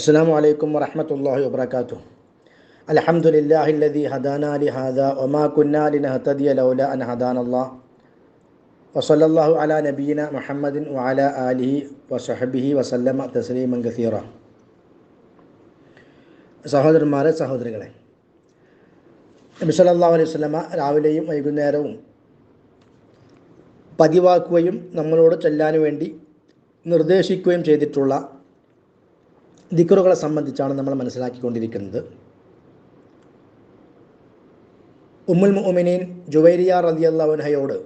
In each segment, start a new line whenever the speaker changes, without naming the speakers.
അസ്സലാമു അലൈക്കും വറഹ്മത്തുള്ളാഹി വബറകാതുഹു. അൽഹംദുലില്ലാഹില്ലദീ ഹദാനാ ലിഹാദാ വമാ കുന്നാ ലിനഹ്തദിയ ലൗലാ അൻ ഹദാനല്ലാഹ് വസല്ലല്ലാഹു അലാ നബിയിനാ മുഹമ്മദിൻ വഅലാ ആലിഹി വസഹ്ബിഹി വസല്ലമ തസ്ലീമൻ കസീറ. സഹോദരന്മാരെ, സഹോദരികളെ, നബി സല്ലല്ലാഹു അലൈഹി വസല്ലമ രാവിലെയും വൈകുന്നേരവും പതിവാക്കുകയും നമ്മളോട് ചൊല്ലാൻ വേണ്ടി നിർദ്ദേശിക്കുകയും ചെയ്തിട്ടുള്ള ദിക്റുകളെ സംബന്ധിച്ചാണ് നമ്മൾ മനസ്സിലാക്കിക്കൊണ്ടിരിക്കുന്നത്. ഉമ്മുൽ മുഅ്മിനീൻ ജുവൈരിയ റളിയല്ലാഹു അൻഹയോട്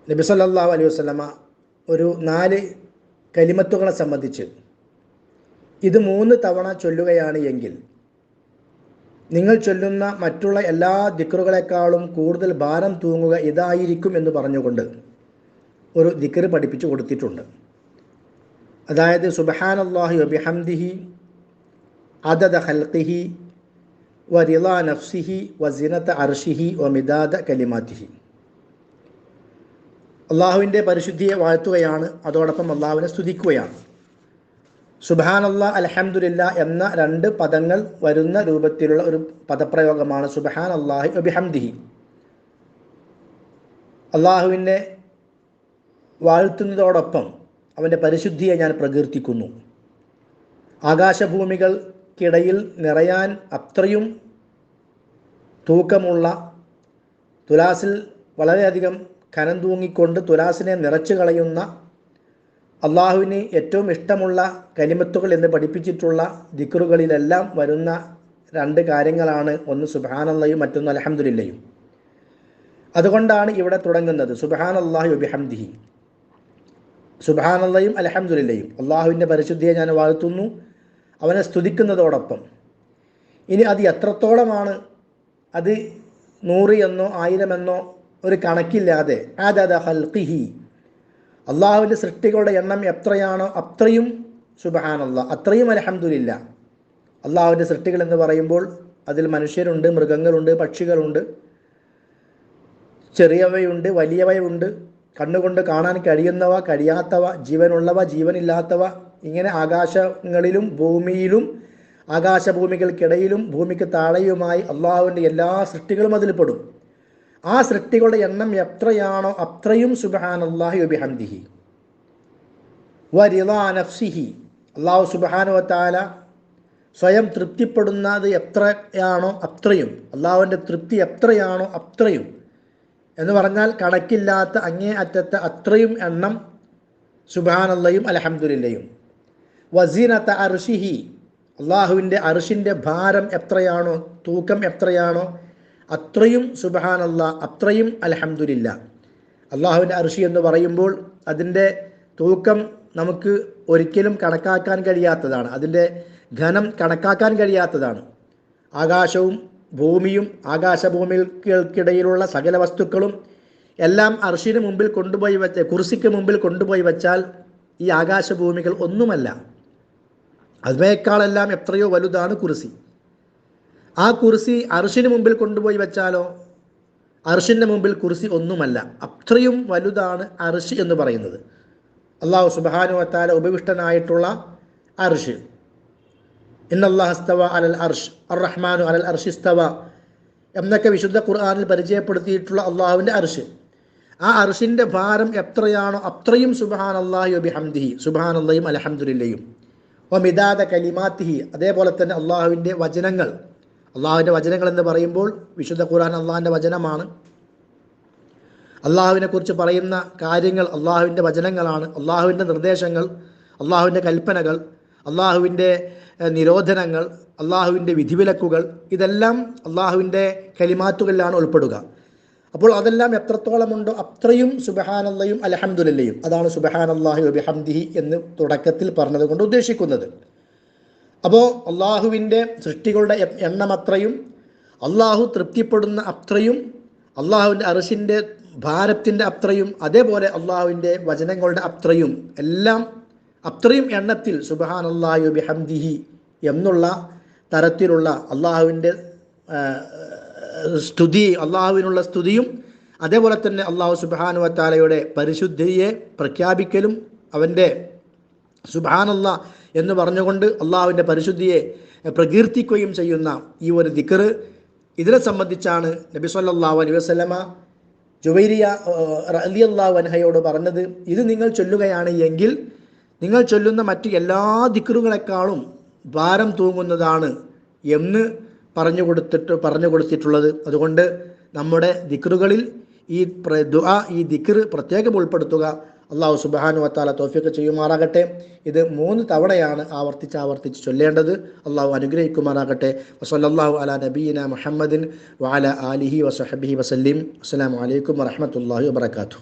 നബി സല്ലല്ലാഹു അലൈഹി വസല്ലമ ഒരു 4 കലിമത്തുകളെ സംബന്ധിച്ച് ഇത് 3 തവണ ചൊല്ലുകയാണ് എങ്കിൽ നിങ്ങൾ ചൊല്ലുന്ന മറ്റുള്ള എല്ലാ ദിക്റുകളെക്കാളും കൂടുതൽ ഭാരം തൂങ്ങുക ഇതായിരിക്കും എന്ന് പറഞ്ഞുകൊണ്ട് ഒരു ദിക്ർ പഠിപ്പിച്ചു കൊടുത്തിട്ടുണ്ട്. അതായത് സുബ്ഹാനല്ലാഹി വബിഹംദിഹി അദദ ഖൽഖിഹി വറിളാ നഫ്സിഹി വസിനത അർശിഹി വമിദാദ കലിമാതിഹി. അള്ളാഹുവിൻ്റെ പരിശുദ്ധിയെ വാഴ്ത്തുകയാണ്, അതോടൊപ്പം അള്ളാഹുവിനെ സ്തുതിക്കുകയാണ്. സുബ്ഹാനല്ലാഹ്, അൽഹംദുലില്ലാഹ് എന്ന 2 പദങ്ങൾ വരുന്ന രൂപത്തിലുള്ള ഒരു പദപ്രയോഗമാണ് സുബ്ഹാനല്ലാഹി വബിഹംദിഹി. അള്ളാഹുവിനെ വാഴ്ത്തുന്നതോടൊപ്പം അവൻ്റെ പരിശുദ്ധിയെ ഞാൻ പ്രകീർത്തിക്കുന്നു. ആകാശഭൂമികൾക്കിടയിൽ നിറയാൻ അത്രയും തൂക്കമുള്ള തുലാസിൽ വളരെയധികം കനം തൂങ്ങിക്കൊണ്ട് തുലാസിനെ നിറച്ചു കളയുന്ന അള്ളാഹുവിന് ഏറ്റവും ഇഷ്ടമുള്ള കലിമത്തുകൾ എന്ന് പഠിപ്പിച്ചിട്ടുള്ള ദിക്റുകളിലെല്ലാം വരുന്ന 2 കാര്യങ്ങളാണ്, ഒന്ന് സുബ്ഹാനല്ലാഹും മറ്റൊന്ന് അൽഹംദുലില്ലയും. അതുകൊണ്ടാണ് ഇവിടെ തുടങ്ങുന്നത് സുബ്ഹാനല്ലാഹി വബിഹംദിഹി. സുബ്ഹാനല്ലാഹും അൽഹംദുലില്ലയും, അള്ളാഹുവിൻ്റെ പരിശുദ്ധിയെ ഞാൻ വാഴ്ത്തുന്നു, അവനെ സ്തുതിക്കുന്നതോടൊപ്പം. ഇനി അത് എത്രത്തോളമാണ്, അത് 100 എന്നോ 1000 എന്നോ ഒരു കണക്കില്ലാതെ അദദ ഖൽഖിഹി, അള്ളാഹുവിൻ്റെ സൃഷ്ടികളുടെ എണ്ണം എത്രയാണോ അത്രയും സുബ്ഹാനല്ലാഹ്, അത്രയും അൽഹംദുലില്ലാ. അള്ളാഹുവിൻ്റെ സൃഷ്ടികൾ എന്ന് പറയുമ്പോൾ അതിൽ മനുഷ്യരുണ്ട്, മൃഗങ്ങളുണ്ട്, പക്ഷികളുണ്ട്, ചെറിയവയുണ്ട്, വലിയവയുണ്ട്, കണ്ണുകൊണ്ട് കാണാൻ കഴിയുന്നവ, കഴിയാത്തവ, ജീവനുള്ളവ, ജീവനില്ലാത്തവ, ഇങ്ങനെ ആകാശങ്ങളിലും ഭൂമിയിലും ആകാശഭൂമികൾക്കിടയിലും ഭൂമിക്ക് താഴെയുമായി അള്ളാഹുവിൻ്റെ എല്ലാ സൃഷ്ടികളും അതിൽ പെടും. ആ സൃഷ്ടികളുടെ എണ്ണം എത്രയാണോ അത്രയും സുബ്ഹാനല്ലാഹി വബിഹംദിഹി. വറിളാ നഫ്സിഹി, അള്ളാഹു സുബ്ഹാനഹു വതആല സ്വയം തൃപ്തിപ്പെടുന്നത് എത്രയാണോ അത്രയും, അള്ളാഹുവിൻ്റെ തൃപ്തി എത്രയാണോ അത്രയും എന്ന് പറഞ്ഞാൽ കണക്കില്ലാത്ത അങ്ങേ അറ്റത്തെ അത്രയും എണ്ണം സുബ്ഹാനല്ലാഹും അൽഹംദുലില്ലയും. വസിനത അർശിഹി, അള്ളാഹുവിൻ്റെ അർശിൻ്റെ ഭാരം എത്രയാണോ, തൂക്കം എത്രയാണോ അത്രയും സുബ്ഹാനല്ലാഹ്, അത്രയും അൽഹംദുലില്ലാ. അള്ളാഹുവിൻ്റെ അർശി എന്ന് പറയുമ്പോൾ അതിൻ്റെ തൂക്കം നമുക്ക് ഒരിക്കലും കണക്കാക്കാൻ കഴിയാത്തതാണ്, അതിൻ്റെ ഘനം കണക്കാക്കാൻ കഴിയാത്തതാണ്. ആകാശവും ഭൂമിയും ആകാശഭൂമികൾക്കിടയിലുള്ള സകല വസ്തുക്കളും എല്ലാം അർശിന് മുമ്പിൽ കൊണ്ടുപോയി വെച്ച, കുർസിക്ക് മുമ്പിൽ കൊണ്ടുപോയി വെച്ചാൽ ഈ ആകാശഭൂമികൾ ഒന്നുമല്ല. അതിനേക്കാളെല്ലാം എത്രയോ വലുതാണ് കുർസി. ആ കുർസി അർശിന് മുമ്പിൽ കൊണ്ടുപോയി വെച്ചാലോ അർശിൻ്റെ മുമ്പിൽ കുർസി ഒന്നുമല്ല. അത്രയും വലുതാണ് അർശ് എന്ന് പറയുന്നത്. അല്ലാഹു സുബ്ഹാനഹു വതആല ഉപവിഷ്ടനായിട്ടുള്ള അർശ്. ഇന്നല്ലാഹ ഇസ്തവ അലൽ അർശ് അർ-റഹ്മാനു അലൽ അർശി ഇസ്തവ എന്നൊക്കെ വിശുദ്ധ ഖുർആനിൽ പരിചയപ്പെടുത്തിയിട്ടുള്ള അള്ളാഹുവിൻ്റെ അർശ്. ആ അർശിൻ്റെ ഭാരം എത്രയാണോ അത്രയും സുബ്ഹാനല്ലാഹി വബിഹംദിഹി, സുബ്ഹാനല്ലാഹും അൽഹംദുലില്ലയും. വമിദാദ കലിമാതിഹി, അതേപോലെ തന്നെ അള്ളാഹുവിൻ്റെ വചനങ്ങൾ. അള്ളാഹുവിൻ്റെ വചനങ്ങൾ എന്ന് പറയുമ്പോൾ വിശുദ്ധ ഖുർആൻ അള്ളാഹിൻ്റെ വചനമാണ്. അള്ളാഹുവിനെ കുറിച്ച് പറയുന്ന കാര്യങ്ങൾ അള്ളാഹുവിൻ്റെ വചനങ്ങളാണ്. അള്ളാഹുവിൻ്റെ നിർദ്ദേശങ്ങൾ, അള്ളാഹുവിൻ്റെ കൽപ്പനകൾ, അള്ളാഹുവിൻ്റെ നിരോധനങ്ങൾ, അള്ളാഹുവിൻ്റെ വിധിവിലക്കുകൾ, ഇതെല്ലാം അള്ളാഹുവിൻ്റെ കലിമാത്തുകളിലാണ് ഉൾപ്പെടുക. അപ്പോൾ അതെല്ലാം എത്രത്തോളമുണ്ടോ അത്രയും സുബ്ഹാനല്ലാഹും അൽഹംദുലില്ലയും. അതാണ് സുബ്ഹാനല്ലാഹി വബിഹംദിഹി എന്ന് തുടക്കത്തിൽ പറഞ്ഞത് കൊണ്ട് ഉദ്ദേശിക്കുന്നത്. അപ്പോൾ അള്ളാഹുവിൻ്റെ സൃഷ്ടികളുടെ എണ്ണം അത്രയും, അള്ളാഹു തൃപ്തിപ്പെടുന്ന അത്രയും, അള്ളാഹുവിൻ്റെ അർശിൻ്റെ ഭാരത്തിൻ്റെ അത്രയും, അതേപോലെ അള്ളാഹുവിൻ്റെ വചനങ്ങളുടെ അത്രയും, എല്ലാം അത്രയും എണ്ണത്തിൽ സുബ്ഹാനല്ലാഹി വബിഹംദിഹി എന്നുള്ള തരത്തിലുള്ള അള്ളാഹുവിൻ്റെ സ്തുതി, അള്ളാഹുവിനുള്ള സ്തുതിയും അതേപോലെ തന്നെ അള്ളാഹു സുബ്ഹാനഹു വതആലയുടെ പരിശുദ്ധിയെ പ്രഖ്യാപിക്കലും അവൻ്റെ സുബ്ഹാനല്ലാഹ് എന്ന് പറഞ്ഞുകൊണ്ട് അള്ളാഹുവിൻ്റെ പരിശുദ്ധിയെ പ്രകീർത്തിക്കുകയും ചെയ്യുന്ന ഈ ഒരു ദിക്ർ, ഇതിനെ സംബന്ധിച്ചാണ് നബി സല്ലല്ലാഹു അലൈഹി വസല്ലമ ജുവൈരിയ റളിയല്ലാഹു അൻഹയോട് പറഞ്ഞത്, ഇത് നിങ്ങൾ ചൊല്ലുകയാണ് എങ്കിൽ നിങ്ങൾ ചൊല്ലുന്ന മറ്റ് എല്ലാ ദിക്റുകളെക്കാളും ഭാരം തൂങ്ങുന്നതാണ് എന്ന് പറഞ്ഞു കൊടുത്തിട്ടുള്ളത്. അതുകൊണ്ട് നമ്മുടെ ദിക്റുകളിൽ ഈ ദുആ, ഈ ദിക്ർ പ്രത്യേകം ഉൾപ്പെടുത്തുക. അള്ളാഹു സുബ്ഹാനഹു വ തആല തൗഫീഖ് ചെയ്യുമാറാകട്ടെ. ഇത് 3 തവണയാണ് ആവർത്തിച്ച് ചൊല്ലേണ്ടത്. അള്ളാഹു അനുഗ്രഹിക്കുമാറാകട്ടെ. വസല്ലല്ലാഹു അലാ നബിയിന മുഹമ്മദിൻ വഅലാ ആലിഹി വസഹ്ബിഹി വസല്ലിം. അസ്സലാമു അലൈക്കും വറഹ്മത്തുള്ളാഹി വബറകാതുഹു.